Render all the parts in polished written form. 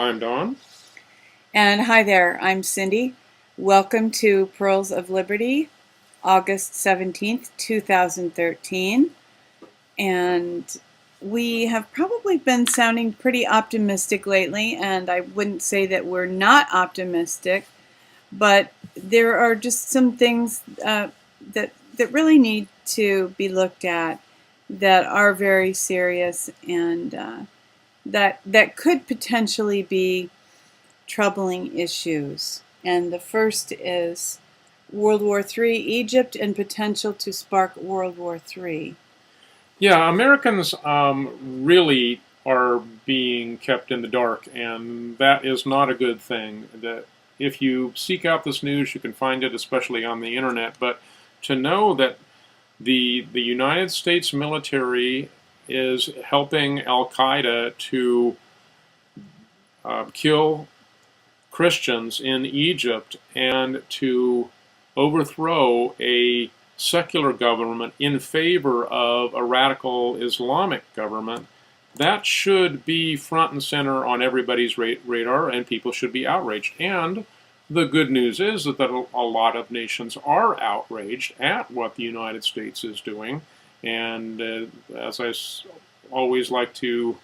I'm Don. And hi there, I'm Cindy. Welcome to Pearls of Liberty, August 17th, 2013. And we have probably been sounding pretty optimistic lately, and I wouldn't say that we're not optimistic, but there are just some things that really need to be looked at that are very serious and that could potentially be troubling issues. And the first is World War III, Egypt, and potential to spark World War III. Yeah, Americans really are being kept in the dark, and that is not a good thing. That if you seek out this news, you can find it, especially on the internet. But to know that the United States military is helping Al Qaeda to kill Christians in Egypt and to overthrow a secular government in favor of a radical Islamic government, that should be front and center on everybody's radar, and people should be outraged. And the good news is that a lot of nations are outraged at what the United States is doing. And as I always like to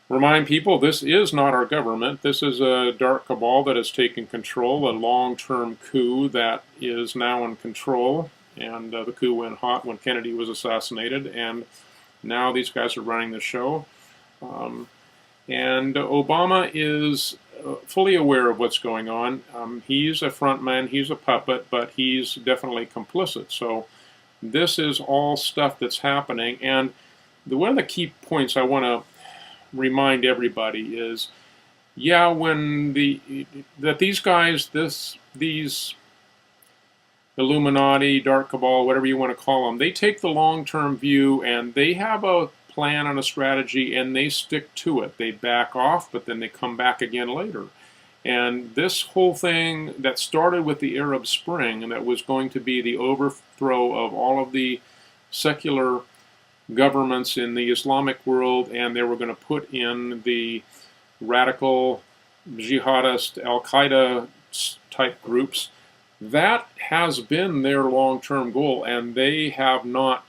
remind people, this is not our government. This is a dark cabal that has taken control, a long-term coup that is now in control. And the coup went hot when Kennedy was assassinated, and now these guys are running the show. And Obama is fully aware of what's going on. He's a front man, he's a puppet, but he's definitely complicit. So this is all stuff that's happening. And one of the key points I want to remind everybody is, yeah, when these guys, these Illuminati, dark cabal, whatever you want to call them, they take the long-term view and they have a plan and a strategy and they stick to it. They back off, but then they come back again later. And this whole thing that started with the Arab Spring, and that was going to be the overthrow of all of the secular governments in the Islamic world, and they were going to put in the radical jihadist Al-Qaeda type groups. That has been their long-term goal, and they have not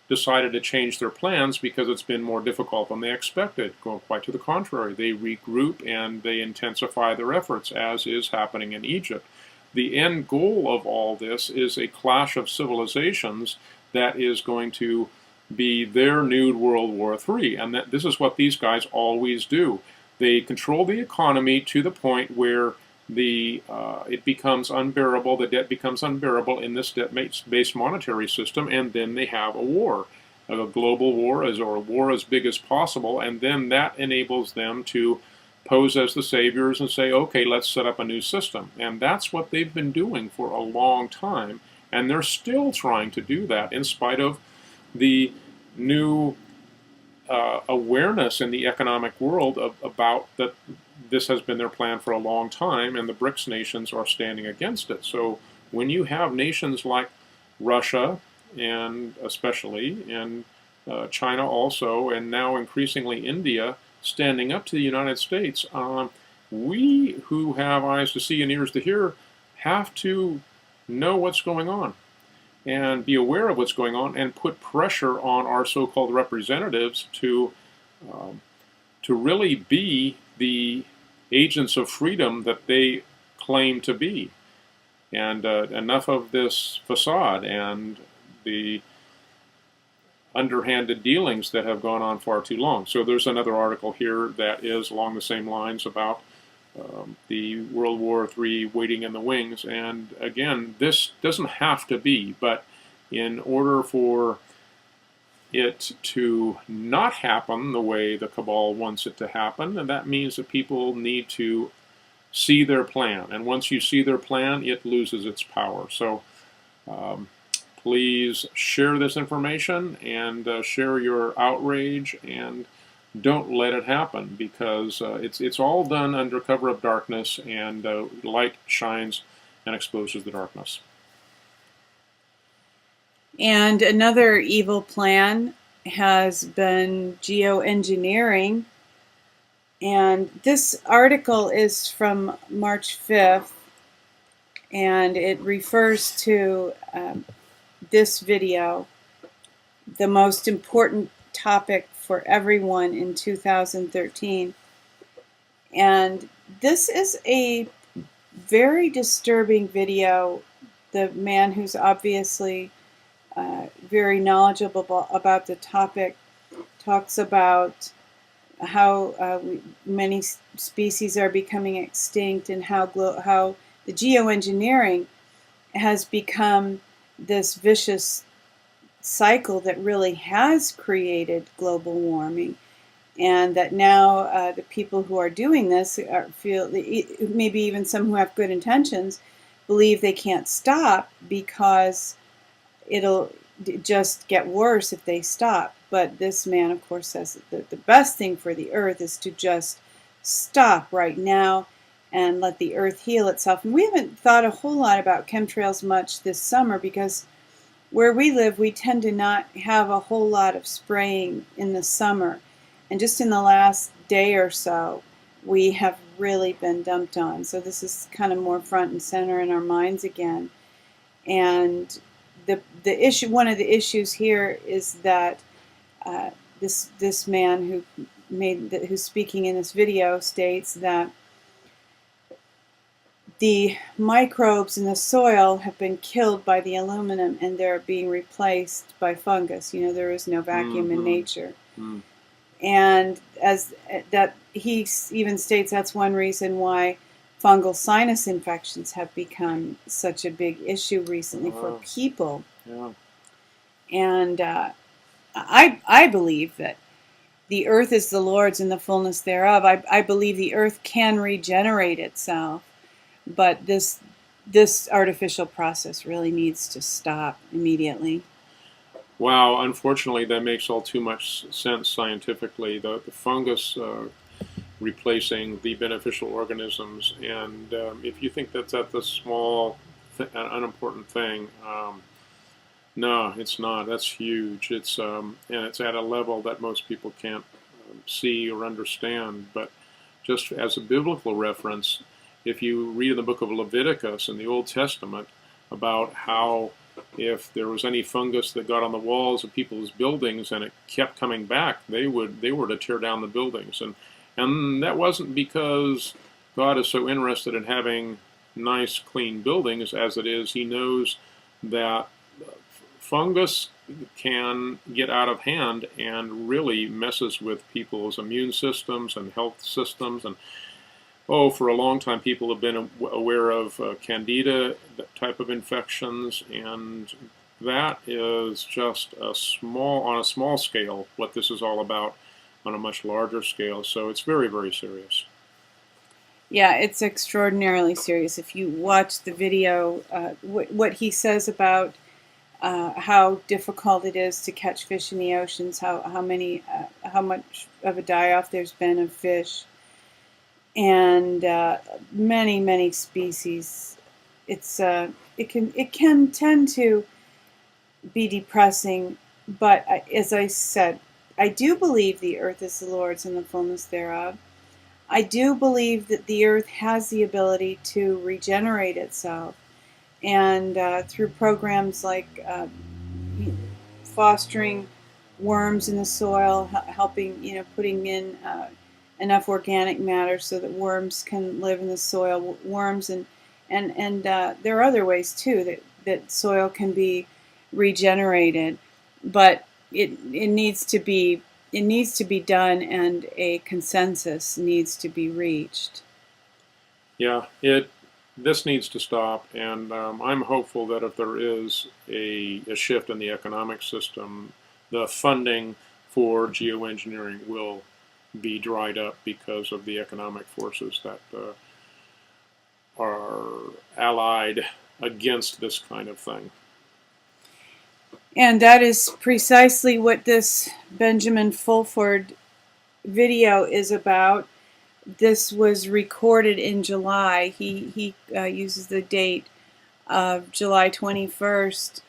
decided to change their plans because it's been more difficult than they expected. Quite to the contrary, they regroup and they intensify their efforts, as is happening in Egypt. The end goal of all this is a clash of civilizations that is going to be their new World War III, and this is what these guys always do. They control the economy to the point where it becomes unbearable, the debt becomes unbearable in this debt-based monetary system, and then they have a war, a global war, or a war as big as possible, and then that enables them to pose as the saviors and say, okay, let's set up a new system. And that's what they've been doing for a long time, and they're still trying to do that in spite of the new awareness in the economic world about that this has been their plan for a long time, and the BRICS nations are standing against it. So when you have nations like Russia, and especially, and China also, and now increasingly India, standing up to the United States, we who have eyes to see and ears to hear have to know what's going on and be aware of what's going on and put pressure on our so-called representatives to really be the agents of freedom that they claim to be. And enough of this facade and the underhanded dealings that have gone on far too long. So there's another article here that is along the same lines about the World War III waiting in the wings. And again, this doesn't have to be, but in order for it to not happen the way the cabal wants it to happen, and that means that people need to see their plan. And once you see their plan, it loses its power. So please share this information and share your outrage, and don't let it happen, because it's all done under cover of darkness, and light shines and exposes the darkness. And another evil plan has been geoengineering, And this article is from March 5th, and it refers to this video, the most important topic for everyone in 2013. And this is a very disturbing video. The man, who's obviously very knowledgeable about the topic, talks about how many species are becoming extinct, and how the geoengineering has become this vicious cycle that really has created global warming, and that now the people who are doing this feel, maybe even some who have good intentions, believe they can't stop because it'll just get worse if they stop. But this man, of course, says that the best thing for the earth is to just stop right now and let the earth heal itself. And we haven't thought a whole lot about chemtrails much this summer because where we live, we tend to not have a whole lot of spraying in the summer. And just in the last day or so, we have really been dumped on. So this is kind of more front and center in our minds again. And the issue, one of the issues here, is that this man who's speaking in this video states that the microbes in the soil have been killed by the aluminum, and they're being replaced by fungus. You know, there is no vacuum in nature. And as that, he even states that's one reason why fungal sinus infections have become such a big issue recently for people. And I believe that the earth is the Lord's and the fullness thereof. I believe the earth can regenerate itself, but this artificial process really needs to stop immediately. Wow, unfortunately, that makes all too much sense scientifically. The fungus replacing the beneficial organisms, and if you think that's a small, unimportant thing, no, it's not. That's huge. It's and it's at a level that most people can't see or understand. But just as a biblical reference, if you read in the book of Leviticus in the Old Testament about how if there was any fungus that got on the walls of people's buildings and it kept coming back, they were to tear down the buildings. And that wasn't because God is so interested in having nice, clean buildings as it is. He knows that fungus can get out of hand and really messes with people's immune systems and health systems. And for a long time, people have been aware of candida, that type of infections, and that is just on a small scale what this is all about on a much larger scale. So it's very, very serious. Yeah, it's extraordinarily serious. If you watch the video, what he says about how difficult it is to catch fish in the oceans, how much of a die-off there's been of fish, and many species. It can tend to be depressing, but as I said, I do believe the earth is the Lord's and the fullness thereof. I do believe that the earth has the ability to regenerate itself, and through programs like fostering worms in the soil, helping, putting in enough organic matter so that worms can live in the soil. Worms and there are other ways too that soil can be regenerated, but it needs to be done, and a consensus needs to be reached. Yeah, this needs to stop, and I'm hopeful that if there is a shift in the economic system, the funding for geoengineering will be dried up because of the economic forces that are allied against this kind of thing. And that is precisely what this Benjamin Fulford video is about. This was recorded in July. He uses the date of July 21st.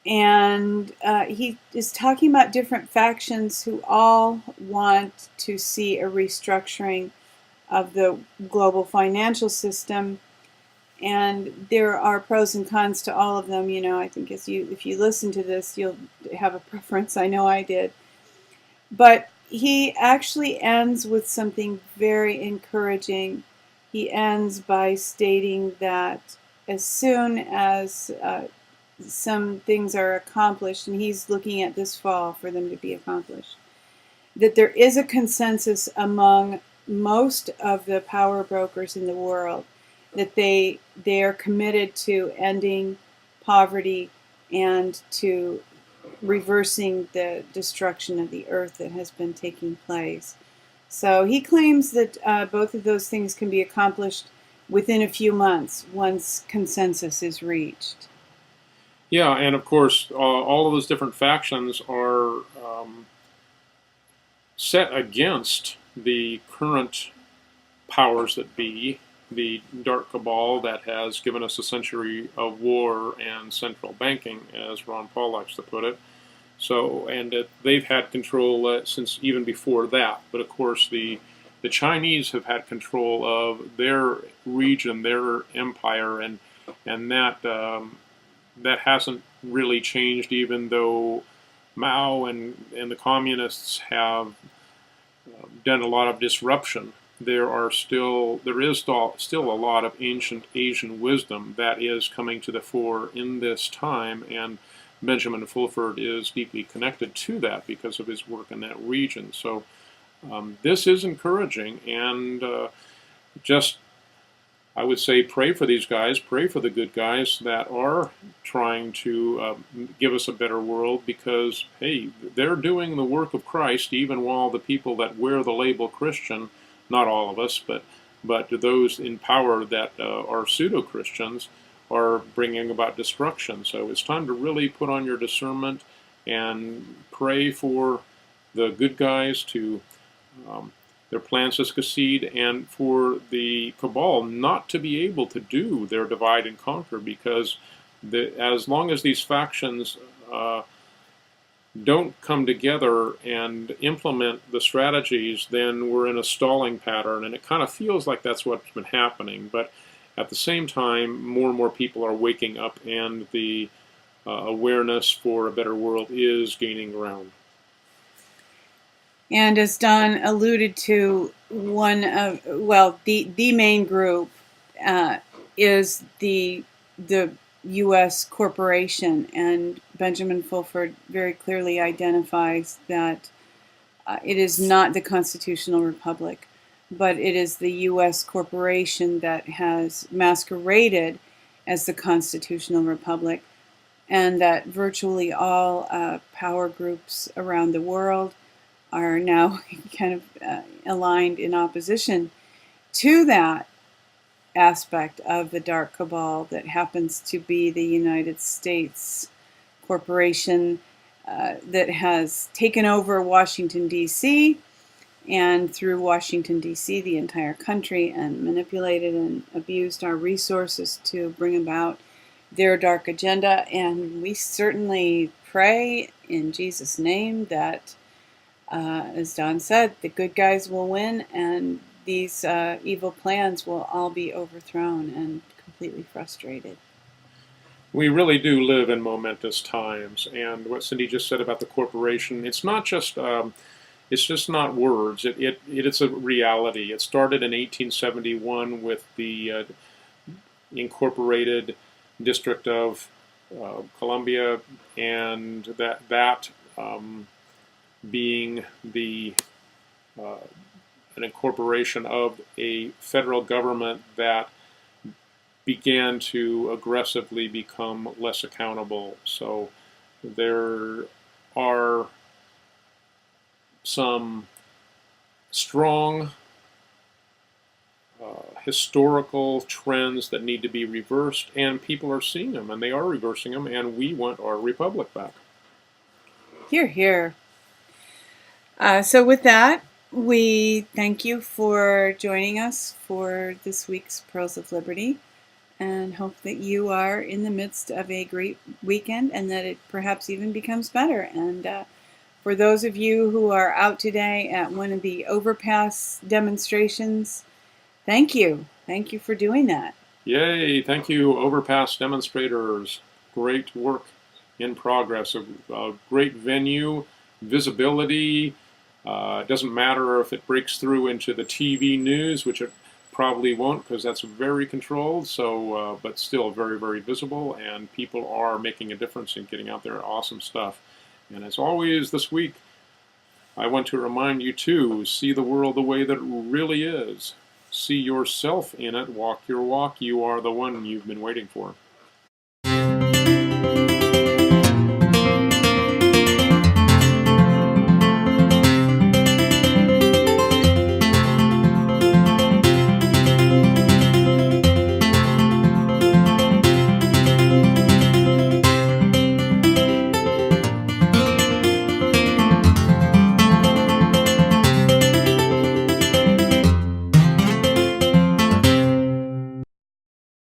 And he is talking about different factions who all want to see a restructuring of the global financial system. And there are pros and cons to all of them. I think if you listen to this, you'll have a preference. I know I did. But he actually ends with something very encouraging. He ends by stating that as soon as some things are accomplished, and he's looking at this fall for them to be accomplished, that there is a consensus among most of the power brokers in the world that they are committed to ending poverty and to reversing the destruction of the earth that has been taking place. So he claims that both of those things can be accomplished within a few months once consensus is reached. Yeah, and of course, all of those different factions are set against the current powers that be, the dark cabal that has given us a century of war and central banking, as Ron Paul likes to put it. So, and they've had control since even before that. But of course, the Chinese have had control of their region, their empire, and that that hasn't really changed, even though Mao and the communists have done a lot of disruption. There is still a lot of ancient Asian wisdom that is coming to the fore in this time, and Benjamin Fulford is deeply connected to that because of his work in that region. So this is encouraging, and just I would say pray for these guys, pray for the good guys that are trying to give us a better world, because, hey, they're doing the work of Christ, even while the people that wear the label Christian, not all of us, but those in power that are pseudo-Christians, are bringing about destruction. So it's time to really put on your discernment and pray for the good guys to their plans to succeed, and for the cabal not to be able to do their divide and conquer, because as long as these factions don't come together and implement the strategies, then we're in a stalling pattern, and it kind of feels like that's what's been happening. But at the same time, more and more people are waking up, and the awareness for a better world is gaining ground. And as Don alluded to, the main group is the U.S. corporation, and Benjamin Fulford very clearly identifies that it is not the constitutional republic, but it is the U.S. corporation that has masqueraded as the constitutional republic, and that virtually all power groups around the world are now kind of aligned in opposition to that aspect of the dark cabal that happens to be the United States corporation that has taken over Washington, D.C., and through Washington, D.C., the entire country, and manipulated and abused our resources to bring about their dark agenda. And we certainly pray in Jesus' name that as Don said, the good guys will win, and these evil plans will all be overthrown and completely frustrated. We really do live in momentous times, and what Cindy just said about the corporation, it's not just it's just not words. It's a reality. It started in 1871 with the Incorporated District of Columbia, and that being an incorporation of a federal government that began to aggressively become less accountable. So there are some strong historical trends that need to be reversed, and people are seeing them, and they are reversing them, and we want our republic back. Hear, hear. So with that, we thank you for joining us for this week's Pearls of Liberty. and hope that you are in the midst of a great weekend and that it perhaps even becomes better. And for those of you who are out today at one of the overpass demonstrations, thank you. Thank you for doing that. Yay! Thank you, overpass demonstrators. Great work in progress. A great venue, visibility. It doesn't matter if it breaks through into the TV news, which it probably won't because that's very controlled. So, but still very, very visible, and people are making a difference in getting out there. Awesome stuff. And as always, this week, I want to remind you to see the world the way that it really is. See yourself in it. Walk your walk. You are the one you've been waiting for.